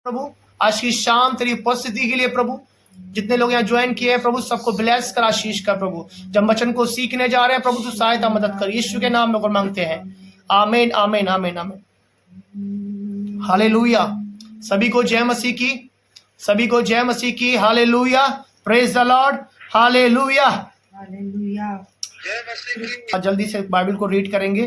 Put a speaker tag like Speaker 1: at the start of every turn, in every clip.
Speaker 1: प्रभु आज की शाम तेरी उपस्थिति के लिए प्रभु जितने लोग यहाँ ज्वाइन किए हैं प्रभु सबको ब्लेस कर, आशीष कर प्रभु। जब वचन को सीखने जा रहे हैं प्रभु तो सहायता मदद कर, यीशु के नाम में को मांगते हैं, आमीन आमीन आमीन आमीन। हालेलुया। सभी को जय मसीह की, सभी को जय मसीह की। Hallelujah, praise the Lord, hallelujah
Speaker 2: hallelujah.
Speaker 1: जल्दी से बाइबल को रीड करेंगे।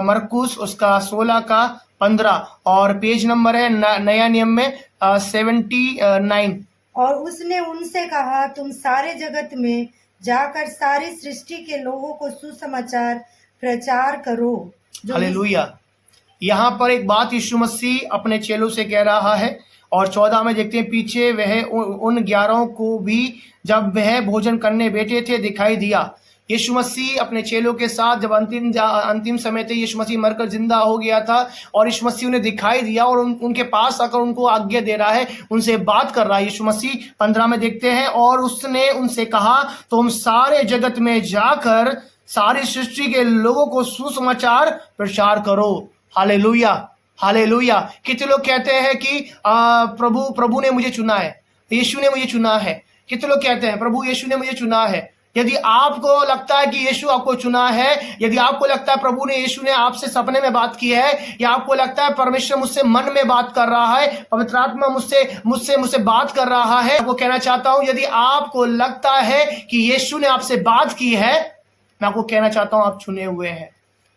Speaker 1: मरकुस उसका 16 का 15 और पेज नंबर है नया नियम में 79।
Speaker 2: और उसने उनसे कहा, तुम सारे जगत में जाकर सारी सृष्टि के लोगों को सुसमाचार प्रचार करो।
Speaker 1: हालेलुया। यहाँ पर एक बात यीशु मसीह अपने चेलों से कह रहा है और 14 में देखते हैं पीछे वह उन 11 को भी जब वह भोजन करने बैठे थे दिखाई दिया। यीशु मसीह अपने चेलों के साथ जब अंतिम समय थे, यीशु मसीह मरकर जिंदा हो गया था और यीशु मसीह उन्हें दिखाई दिया और उनके पास आकर उनको आज्ञा दे रहा है, उनसे बात कर रहा है। यीशु मसीह 15 में देखते हैं, और उसने उनसे कहा, तुम सारे जगत में जाकर सारी सृष्टि के लोगों को सुसमाचार प्रचार करो। Hallelujah hallelujah. कितने लोग कहते हैं कि प्रभु ने मुझे चुना है, यीशु ने मुझे चुना है। कितने लोग कहते हैं प्रभु यीशु ने मुझे चुना है। यदि आपको लगता है कि यीशु आपको चुना है, यदि आपको लगता है प्रभु ने यीशु ने आपसे सपने में बात की है, या आपको लगता है परमेश्वर मुझसे मन में बात कर रहा है, पवित्र आत्मा मुझसे बात कर रहा है, आपको कहना चाहता हूं, यदि आपको लगता है कि यीशु ने आपसे बात की है, मैं आपको कहना चाहता हूं आप चुने हुए हैं,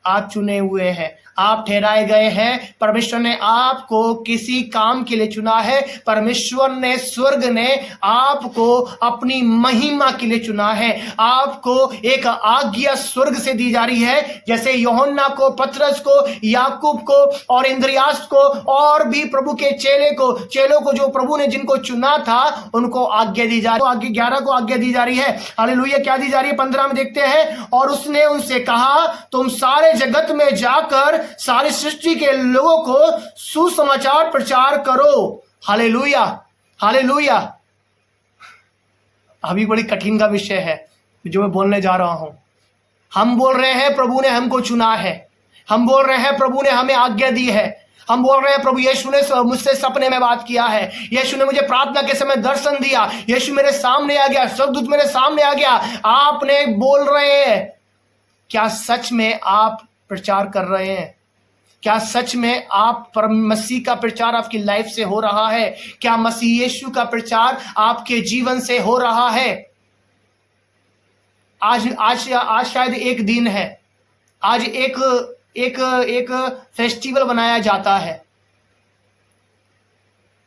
Speaker 1: आप चुने हुए हैं, आप ठहराए गए हैं। परमेश्वर ने आपको किसी काम के लिए चुना है। परमेश्वर ने, स्वर्ग ने आपको अपनी महिमा के लिए चुना है। आपको एक आज्ञा स्वर्ग से दी जा रही है, जैसे यूहन्ना को, पतरस को, याकूब को और इंद्रियास को और भी प्रभु के चेलों को जो प्रभु ने जिनको चुना था उनको आज्ञा दी जा रही है। 11 को आज्ञा दी जा रही है। हालेलुया। क्या दी जा रही है? 15 में देखते हैं, और उसने उनसे कहा, तुम सारे जगत में जाकर सारी सृष्टि के लोगों को सुसमाचार प्रचार करो। Hallelujah hallelujah. अभी बड़ी कठिन का विषय है जो मैं बोलने जा रहा हूं। हम बोल रहे हैं प्रभु ने हमको चुना है, हम बोल रहे हैं प्रभु ने हमें आज्ञा दी है, हम बोल रहे हैं प्रभु यीशु ने मुझसे सपने में बात किया है, यीशु ने मुझे प्रार्थना के समय दर्शन दिया, यीशु मेरे सामने आ गया, स्वर्गदूत मेरे सामने आ गया। आपने बोल रहे हैं, क्या सच में आप प्रचार कर रहे हैं? क्या सच में आप मसीह का प्रचार आपकी लाइफ से हो रहा है? क्या मसीह यीशु का प्रचार आपके जीवन से हो रहा है? आज शायद एक दिन है, आज एक फेस्टिवल बनाया जाता है।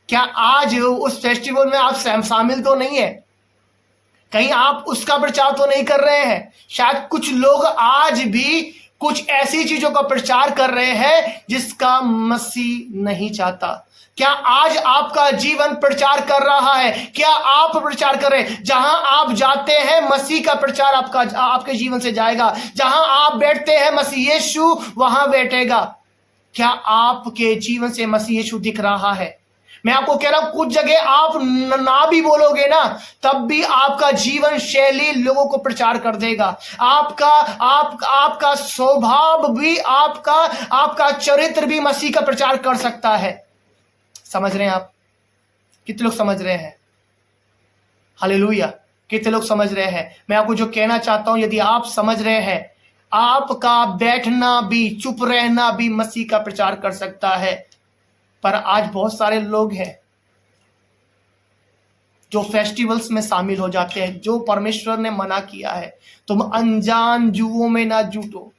Speaker 1: क्या आज उस फेस्टिवल में आप शामिल तो नहीं है? कहीं आप उसका प्रचार तो नहीं कर रहे हैं? शायद कुछ लोग आज भी कुछ ऐसी चीजों का प्रचार कर रहे हैं जिसका मसीह नहीं चाहता। क्या आज आपका जीवन प्रचार कर रहा है? क्या आप प्रचार कर रहे हैं? जहां आप जाते हैं मसीह का प्रचार आपके जीवन से जाएगा। जहां आप बैठते हैं मसीह यीशु वहां बैठेगा। क्या आपके जीवन से मसीह यीशु दिख रहा है? मैं आपको कह रहा हूं, कुछ जगह आप ना भी बोलोगे ना, तब भी आपका जीवन शैली लोगों को प्रचार कर देगा। आपका स्वभाव भी, आपका चरित्र भी मसीह का प्रचार कर सकता है। समझ रहे हैं आप? कितने लोग समझ रहे हैं? हालेलुया। कितने लोग समझ रहे हैं? मैं आपको जो कहना चाहता हूं, यदि आप समझ रहे हैं, आपका बैठना भी, चुप रहना भी मसीह का प्रचार कर सकता है। पर आज बहुत सारे लोग हैं जो फेस्टिवल्स में शामिल हो जाते हैं, जो परमेश्वर ने मना किया है। तुम अनजान जुओं में ना जुटो।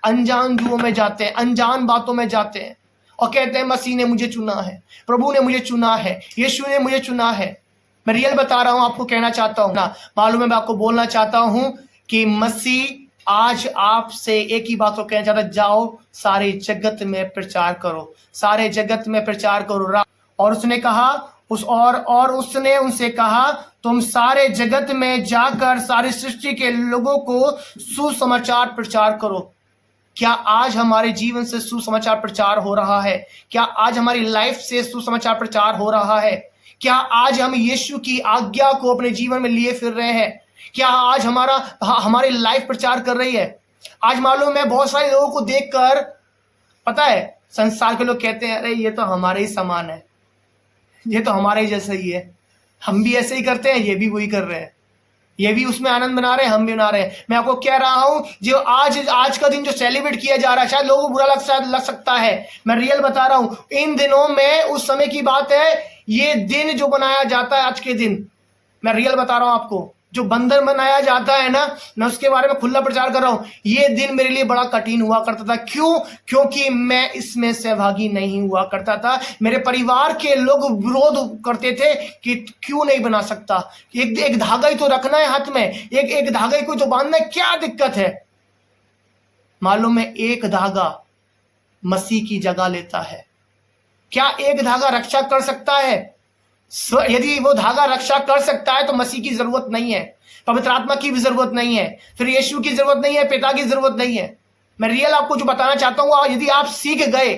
Speaker 1: अनजान जुओं में जाते हैं, अनजान बातों में जाते हैं और कहते हैं मसीह ने मुझे चुना है, प्रभु ने मुझे चुना है, यीशु ने मुझे चुना है। मैं रियल बता रहा हूं, आपको कहना चाहता हूं ना, मालूम है, मैं आपको बोलना चाहता हूं कि मसीह आज आपसे एक ही बात को कहना चाहता है, जाओ सारे जगत में प्रचार करो, सारे जगत में प्रचार करो। और उसने कहा, उसने उनसे कहा, तुम सारे जगत में जाकर सारी सृष्टि के लोगों को सुसमाचार प्रचार करो। क्या आज हमारे जीवन से सुसमाचार प्रचार हो रहा है? क्या आज हमारी लाइफ से सुसमाचार प्रचार हो रहा है? क्या आज हम यीशु की आज्ञा को अपने जीवन में लिए फिर रहे हैं? क्या आज हमारी लाइफ प्रचार कर रही है? आज मालूम है, बहुत सारे लोगों को देखकर, पता है, संसार के लोग कहते हैं, अरे ये तो हमारे ही समान है, ये तो हमारे जैसा ही है, हम भी ऐसे ही करते हैं, ये भी वही कर रहे हैं, ये भी उसमें आनंद बना रहे हैं, हम भी बना रहे हैं। मैं आपको कह रहा हूं, जो आज का दिन जो सेलिब्रेट किया जा रहा है, शायद लोगों को बुरा लग सकता है, मैं रियल बता रहा हूं, इन दिनों में उस समय की बात है, ये दिन जो बनाया जाता है आज के दिन, मैं रियल बता रहा हूं आपको, जो बंधन बनाया जाता है ना, मैं उसके बारे में खुला प्रचार कर रहा हूं, ये दिन मेरे लिए बड़ा कठिन हुआ करता था। क्यों? क्योंकि मैं इसमें सहभागी नहीं हुआ करता था। मेरे परिवार के लोग विरोध करते थे कि क्यों नहीं बना सकता, एक धागा ही तो रखना है हाथ में, एक धागा ही को तो बांधना है, क्या दिक्कत है? मालूम है, एक धागा मसीह की जगह लेता है। क्या एक धागा रक्षा कर सकता है? यदि वो धागा रक्षा कर सकता है तो मसीह की जरूरत नहीं है, पवित्र आत्मा की भी जरूरत नहीं है, फिर यीशु की जरूरत नहीं है, पिता की जरूरत नहीं है। मैं रियल आपको जो बताना चाहता हूं, यदि आप सीख गए,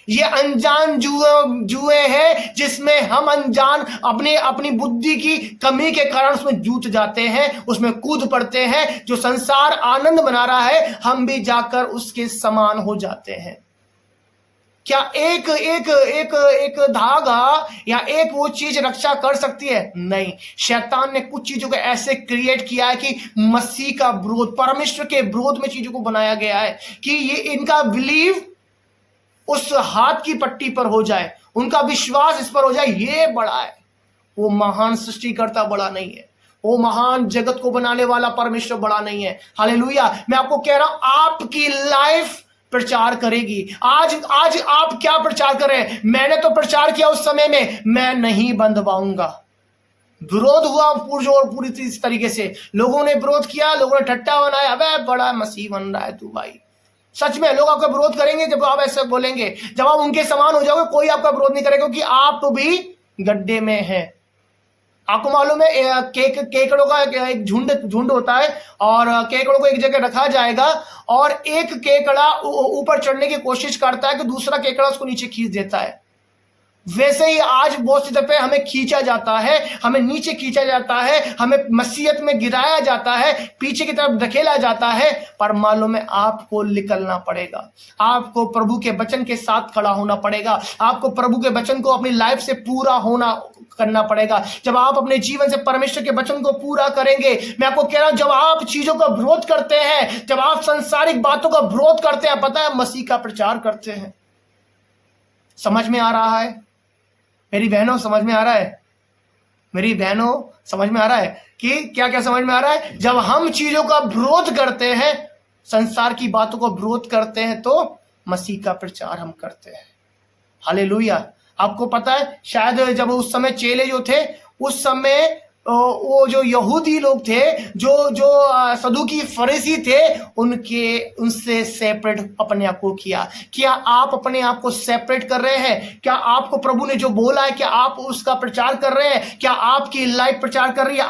Speaker 1: ये अनजान जुए हैं जिसमें हम अनजान अपनी बुद्धि की कमी के कारण उसमें जूझ जाते हैं, उसमें कूद पड़ते हैं। जो संसार आनंद बना रहा है, हम भी जाकर उसके समान हो जाते हैं। क्या एक धागा या एक वो चीज रक्षा कर सकती है? नहीं। शैतान ने कुछ चीजों को ऐसे क्रिएट किया है कि मसीह का विरोध, परमेश्वर के विरोध में चीजों को बनाया गया है कि ये इनका बिलीव उस हाथ की पट्टी पर हो जाए, उनका विश्वास इस पर हो जाए, ये बड़ा है। वो महान सृष्टिकर्ता बड़ा नहीं है, वो महान जगत को बनाने वाला परमेश्वर बड़ा नहीं है। हालेलुया। मैं आपको कह रहा हूं, आपकी लाइफ प्रचार करेगी। आज आप क्या प्रचार कर रहे हैं? मैंने तो प्रचार किया उस समय में, मैं नहीं बंध पाऊंगा। विरोध हुआ पूरी तरीके से, लोगों ने विरोध किया, लोगों ने ठट्टा बनाया, अबे बड़ा मसीह बन रहा है तू भाई। सच में लोग आपका विरोध करेंगे जब आप ऐसे बोलेंगे, जब आप उनके समान हो जाओगे, कोई आपका विरोध नहीं करेगा, क्योंकि आप भी गड्ढे में हैं। आपको मालूम है, केकड़ों का एक झुंड होता है, और केकड़ों को एक जगह रखा जाएगा, और एक केकड़ा ऊपर चढ़ने की कोशिश करता है कि दूसरा केकड़ा उसको नीचे खींच देता है। वैसे ही आज बहुत सी दफे हमें खींचा जाता है, हमें नीचे खींचा जाता है, हमें मसीहत में गिराया जाता है, पीछे की तरफ धकेला जाता है। पर मालूम है, आपको निकलना पड़ेगा, आपको प्रभु के वचन के साथ खड़ा होना पड़ेगा, आपको प्रभु के वचन को अपनी लाइफ से पूरा करना पड़ेगा। जब आप अपने जीवन से परमेश्वर के वचन को पूरा करेंगे, मैं आपको कह रहा हूं, जब आप चीजों का विरोध करते हैं, जब आप सांसारिक बातों का विरोध करते हैं, पता है, मसीह का प्रचार करते हैं। समझ में आ रहा है मेरी बहनों? समझ में आ रहा है मेरी बहनों? समझ में आ रहा है कि क्या क्या समझ में आ रहा है? जब हम चीजों का विरोध करते हैं, संसार की बातों को विरोध करते हैं, तो मसीह का प्रचार हम करते हैं। हालेलुया। आपको पता है, शायद जब उस समय चेले जो थे, उस समय वो जो यहूदी लोग थे, जो सदूकी फरीसी थे, उनसे सेपरेट अपने आप को किया। क्या आप अपने आप को सेपरेट कर रहे हैं? क्या आपको प्रभु ने जो बोला है, क्या आप उसका प्रचार कर रहे हैं? क्या आपकी लाइफ प्रचार कर रही है?